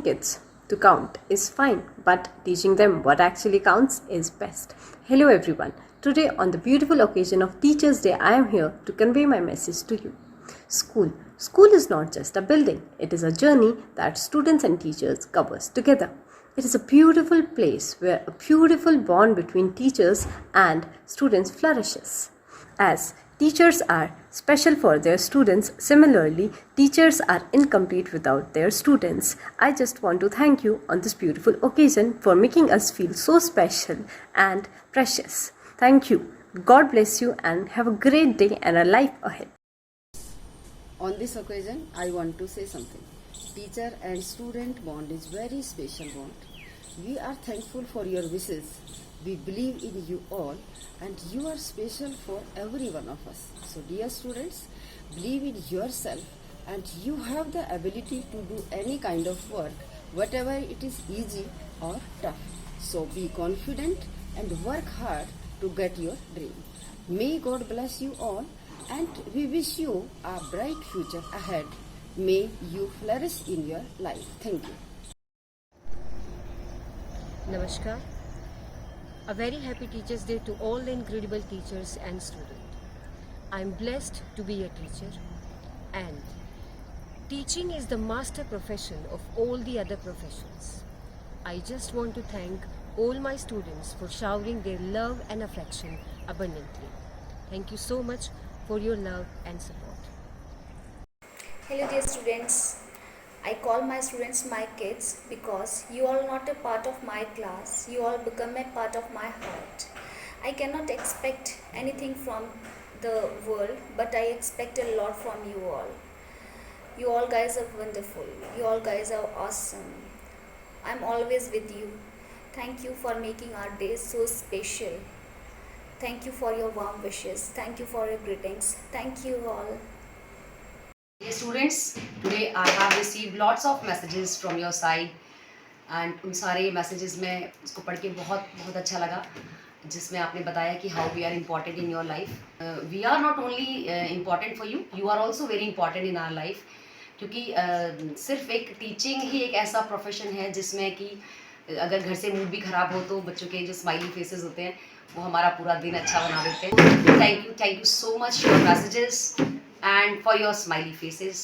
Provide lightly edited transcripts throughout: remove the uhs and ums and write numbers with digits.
teaching kids to count is fine, but teaching them what actually counts is best. Hello everyone. Today on the beautiful occasion of Teachers Day, I am here to convey my message to you. School. School is not just a building. It is a journey that students and teachers covers together. It is a beautiful place where a beautiful bond between teachers and students flourishes. As teachers are special for their students, similarly, teachers are incomplete without their students. I just want to thank you on this beautiful occasion for making us feel so special and precious. Thank you. God bless you and have a great day and a life ahead. On this occasion, I want to say something. Teacher and student bond is very special bond. We are thankful for your wishes. We believe in you all and you are special for every one of us. So dear students, believe in yourself and you have the ability to do any kind of work, whatever it is easy or tough. So be confident and work hard to get your dream. May God bless you all and we wish you a bright future ahead. May you flourish in your life. Thank you. Namaskar. A very happy Teachers' Day to all the incredible teachers and students. I am blessed to be a teacher, and teaching is the master profession of all the other professions. I just want to thank all my students for showering their love and affection abundantly. Thank you so much for your love and support. Hello dear students. I call my students my kids because you all are not a part of my class. You all become a part of my heart. I cannot expect anything from the world, but I expect a lot from you all. You all guys are wonderful. You all guys are awesome. I'm always with you. Thank you for making our day so special. Thank you for your warm wishes. Thank you for your greetings. Thank you all. Dear students, today I have received lots of messages from your side and उन सारे messages में उसको पढ़ के बहुत अच्छा लगा जिसमें आपने बताया कि how we are important in your life. We are not only important for you, you are also very important in our life क्योंकि सिर्फ एक teaching ही एक ऐसा profession है जिसमें कि अगर घर से मूड भी ख़राब हो तो बच्चों के जो smiley faces होते हैं वो हमारा पूरा दिन अच्छा बना देते हैं. Thank you so much for your messages and for your smiley faces.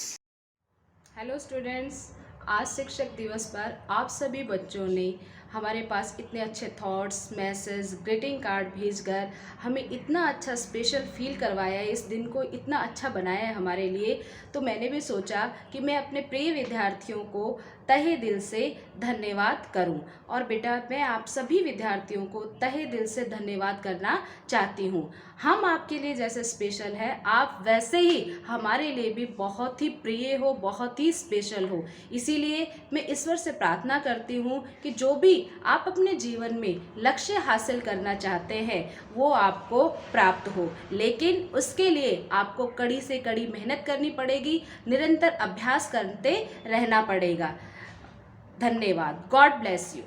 Hello students, आज शिक्षक दिवस पर आप सभी बच्चों ने हमारे पास इतने अच्छे थॉट्स, मैसेज, ग्रीटिंग कार्ड भेजकर हमें इतना अच्छा स्पेशल फील करवाया है, इस दिन को इतना अच्छा बनाया है हमारे लिए। तो मैंने भी सोचा कि मैं अपने प्रिय विद्यार्थियों को तहे दिल से धन्यवाद करूं। और बेटा, मैं आप सभी विद्यार्थियों को तहे दिल से धन्यवाद करना चाहती हूं। हम आपके लिए जैसे स्पेशल है, आप वैसे ही हमारे लिए भी बहुत ही प्रिय हो, बहुत ही स्पेशल हो। इसीलिए मैं ईश्वर से प्रार्थना करती हूं कि जो भी आप अपने जीवन में लक्ष्य हासिल करना चाहते हैं वो आपको प्राप्त हो, लेकिन उसके लिए आपको कड़ी से कड़ी मेहनत करनी पड़ेगी, निरंतर अभ्यास करते रहना पड़ेगा। धन्यवाद। God bless you.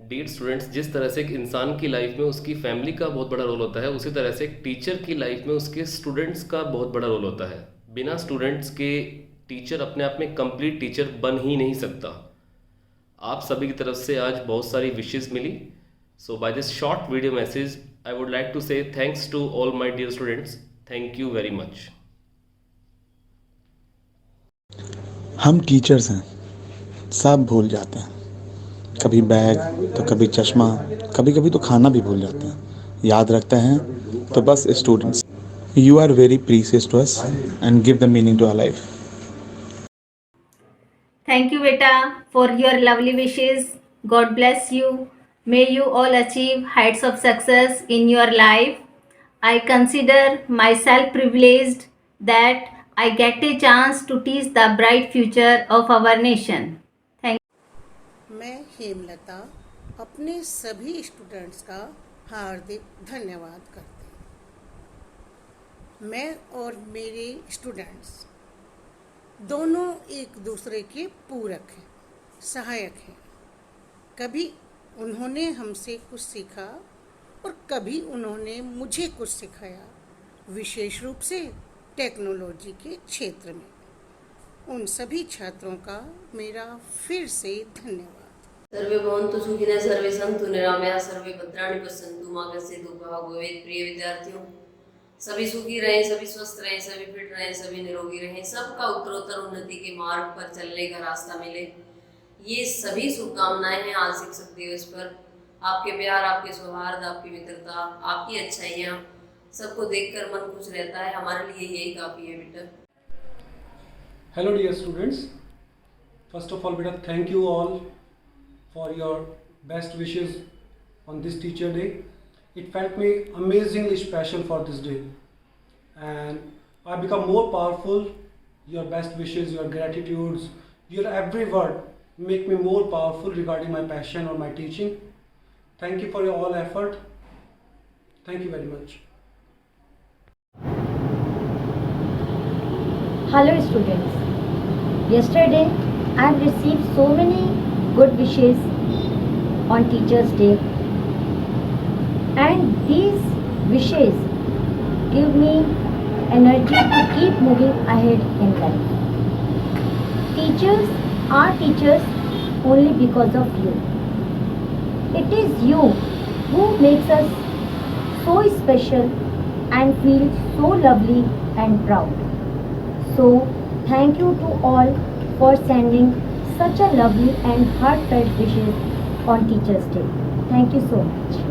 Dear students, जिस तरह से एक इंसान की लाइफ में उसकी फैमिली का बहुत बड़ा रोल होता है, उसी तरह से एक टीचर की लाइफ में उसके स्टूडेंट्स का बहुत बड़ा रोल होता है। बिना स्टूडेंट्स के टीचर अपने आप में कंप्लीट टीचर बन ही नहीं सकता। आप सभी की तरफ से आज बहुत सारी विशेस मिली। So by this short video message I would like to say thanks to all my dear students. Thank you very much. हम टीचर्स हैं, सब भूल जाते हैं, कभी बैग तो कभी चश्मा, कभी कभी तो खाना भी भूल जाते हैं। याद रखते हैं तो बस students, you are very precious to us and give the meaning to our life. Thank you, Beta, for your lovely wishes. God bless you. May you all achieve heights of success in your life. I consider myself privileged that I get a chance to teach the bright future of our nation. Thank you. मैं हेमलता अपने सभी students का हार्दिक धन्यवाद करती हूँ। मैं और मेरे स्टूडेंट्स दोनों एक दूसरे के पूरक हैं, सहायक हैं। कभी उन्होंने हमसे कुछ सीखा और कभी उन्होंने मुझे कुछ सिखाया, विशेष रूप से टेक्नोलॉजी के क्षेत्र में। उन सभी छात्रों का मेरा फिर से धन्यवाद। सर्वे भवन्तु सुखिनः, सर्वे सन्तु निरामयाः, सर्वे भद्राणि पश्यन्तु मा कश्चित् दुःखभाग् भवेत्। प्रिय विद्यार्थियों, सभी सुखी रहें, सभी स्वस्थ रहें, सभी फिट रहें, सभी निरोगी रहें, सबका उत्तरोत्तर उन्नति के मार्ग पर चलने का रास्ता मिले, ये सभी शुभकामनाएं हैं आज शिक्षक दिवस पर। आपके प्यार, आपके सौहार्द, आपकी मित्रता, आपकी अच्छाइयाँ सबको देखकर मन खुश रहता है। हमारे लिए यही काफ़ी है बेटा। Hello dear students, first of all beta thank you all for your best wishes on this teacher day. It felt me amazingly special for this day, and I become more powerful. Your best wishes, your gratitudes, your every word make me more powerful regarding my passion or my teaching. Thank you for your all effort. Thank you very much. Hello students, yesterday I have received so many good wishes on Teachers Day, and these wishes give me energy to keep moving ahead in life. Teachers are teachers only because of you. It is you who makes us so special and feel so lovely and proud. So, thank you to all for sending such a lovely and heartfelt wishes on Teachers Day. Thank you so much.